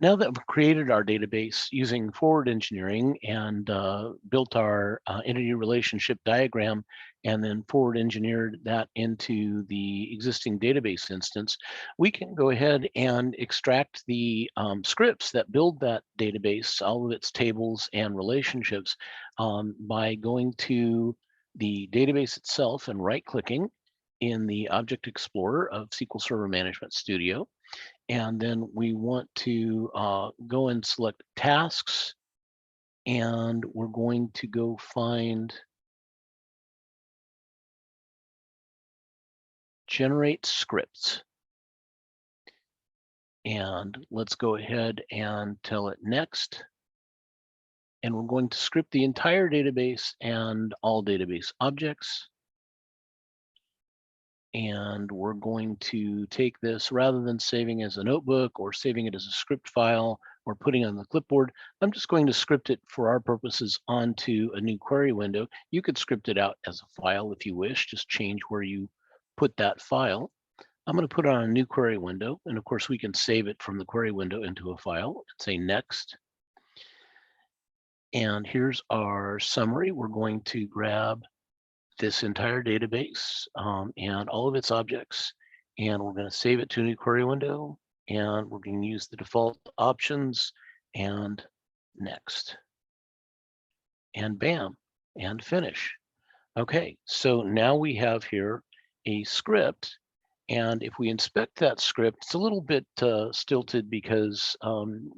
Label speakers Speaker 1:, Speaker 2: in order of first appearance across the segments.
Speaker 1: Now that we've created our database using forward engineering and built our entity relationship diagram and then forward engineered that into the existing database instance, we can go ahead and extract the scripts that build that database, all of its tables and relationships, by going to the database itself and right-clicking in the Object Explorer of SQL Server Management Studio. And then we want to go and select tasks, and we're going to go find generate scripts. And let's go ahead and tell it next. And we're going to script the entire database and all database objects. And we're going to take this, rather than saving as a notebook or saving it as a script file or putting it on the clipboard, I'm just going to script it for our purposes onto a new query window. You could script it out as a file if you wish, just change where you put that file. I'm going to put it on a new query window. And of course, we can save it from the query window into a file and say next. And here's our summary. We're going to grab this entire database and all of its objects, and we're going to save it to a new query window, and we're going to use the default options and next, and bam, and finish. Okay, so now we have here a script, and if we inspect that script, it's a little bit stilted because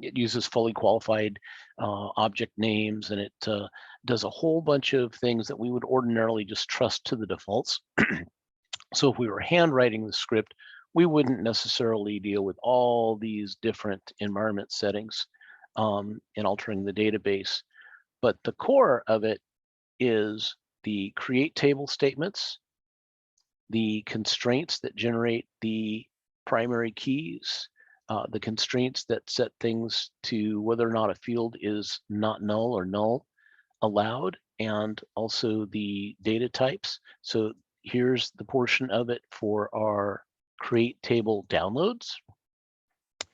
Speaker 1: it uses fully qualified object names, and it does a whole bunch of things that we would ordinarily just trust to the defaults. So if we were handwriting the script, we wouldn't necessarily deal with all these different environment settings in altering the database. But the core of it is the create table statements, the constraints that generate the primary keys, the constraints that set things to whether or not a field is not null or null allowed, and also the data types. So here's the portion of it for our create table downloads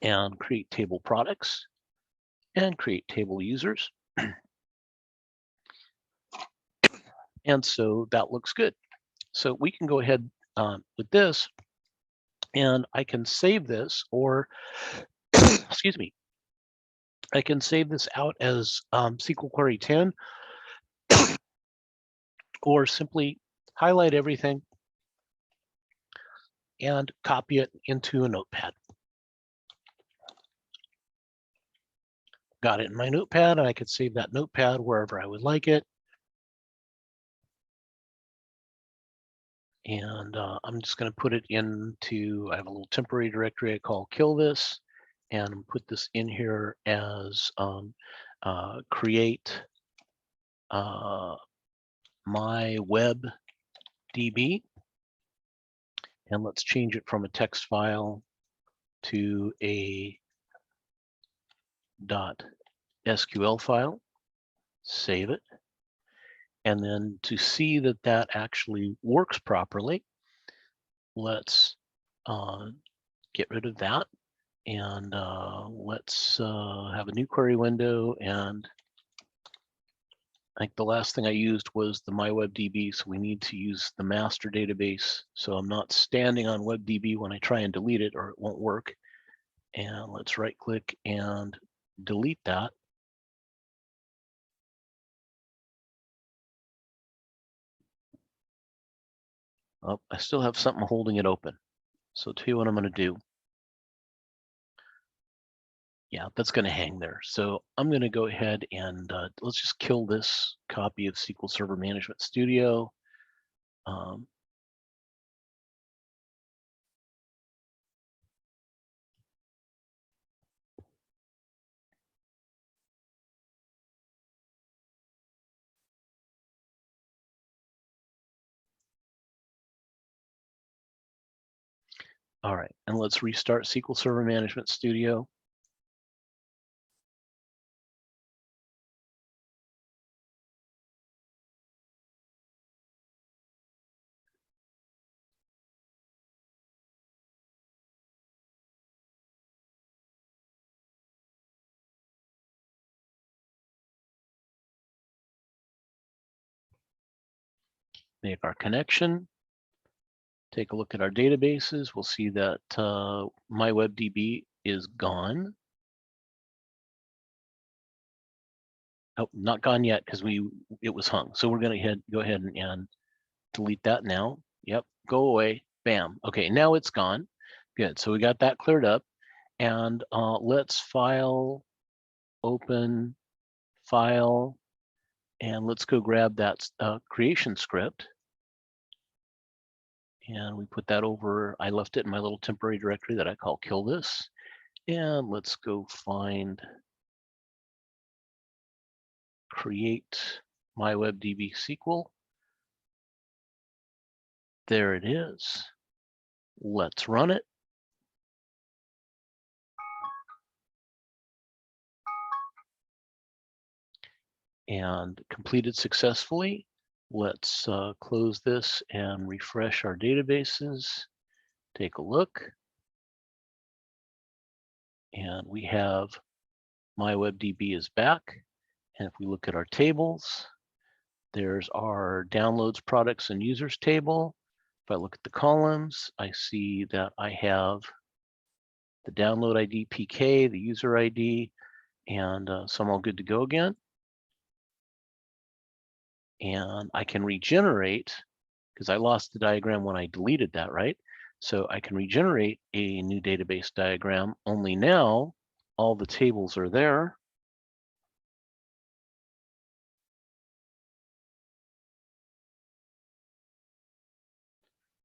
Speaker 1: and create table products and create table users. And so that looks good. So we can go ahead with this, and I can save this, or excuse me, I can save this out as SQL Query 10, or simply highlight everything and copy it into a notepad. Got it in my notepad, and I could save that notepad wherever I would like it. And I'm just going to put it into, I have a little temporary directory I call kill this, and put this in here as create my web DB. And let's change it from a text file to a .SQL file, save it. And then to see that that actually works properly, let's get rid of that, and let's have a new query window. And I think the last thing I used was the MyWebDB, so we need to use the master database. So I'm not standing on WebDB when I try and delete it, or it won't work. And let's right click and delete that. Oh, I still have something holding it open. So I'll tell you what I'm going to do. Yeah, that's going to hang there. So I'm going to go ahead and let's just kill this copy of SQL Server Management Studio. All right, and let's restart SQL Server Management Studio. make our connection, take a look at our databases. We'll see that MyWebDB is gone. Oh, not gone yet because it was hung. So we're going to go ahead and delete that now. Yep, go away. Bam. Okay, now it's gone. Good. So we got that cleared up. And let's file, open, file, and let's go grab that creation script. And we put that over. I left it in my little temporary directory that I call kill this. And let's go find create MyWebDB SQL. There it is. Let's run it. And completed successfully. Let's close this and refresh our databases. Take a look. And we have MyWebDB is back. And if we look at our tables, there's our downloads, products, and users table. If I look at the columns, I see that I have the download ID PK, the user ID, and so I'm all good to go again. And I can regenerate, because I lost the diagram when I deleted that, right? So I can regenerate a new database diagram, only now all the tables are there.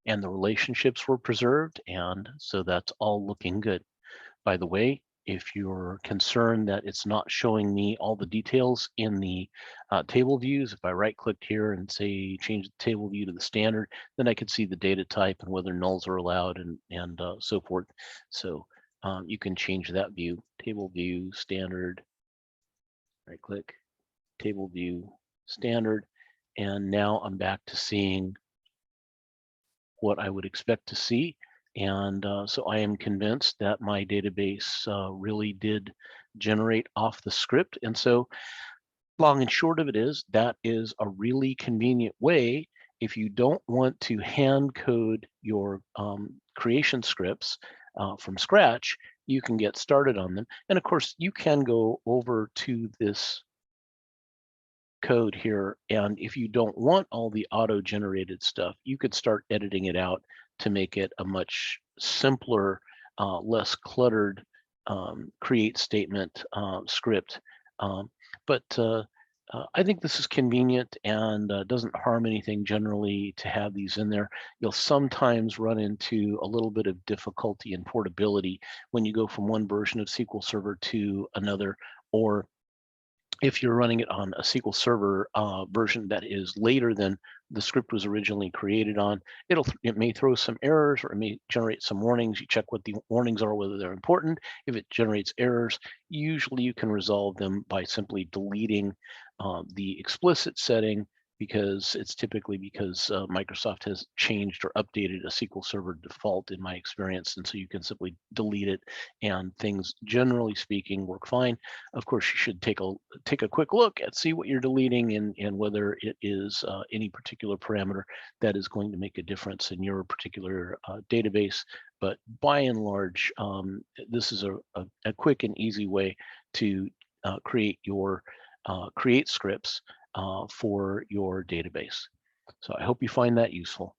Speaker 1: And the relationships were preserved, and so that's all looking good. By the way, if you're concerned that it's not showing me all the details in the table views, if I right-click here and say change the table view to the standard, then I can see the data type and whether nulls are allowed and so forth. So you can change that view, table view, standard, right-click, table view, standard, and now I'm back to seeing what I would expect to see. And so I am convinced that my database really did generate off the script. And so long and short of it is, that is a really convenient way if you don't want to hand code your creation scripts from scratch. You can get started on them. And of course, you can go over to this code here, and if you don't want all the auto-generated stuff, you could start editing it out to make it a much simpler, less cluttered create statement script. But I think this is convenient and doesn't harm anything generally to have these in there. You'll sometimes run into a little bit of difficulty in portability when you go from one version of SQL Server to another, or if you're running it on a SQL Server version that is later than the script was originally created on, it may throw some errors, or it may generate some warnings. You check what the warnings are, whether they're important. If it generates errors, usually you can resolve them by simply deleting the explicit setting, because it's typically because Microsoft has changed or updated a SQL Server default in my experience. And so you can simply delete it and things, generally speaking, work fine. Of course, you should take a quick look at see what you're deleting and whether it is any particular parameter that is going to make a difference in your particular database. But by and large, this is a quick and easy way to create your create scripts for your database. So I hope you find that useful.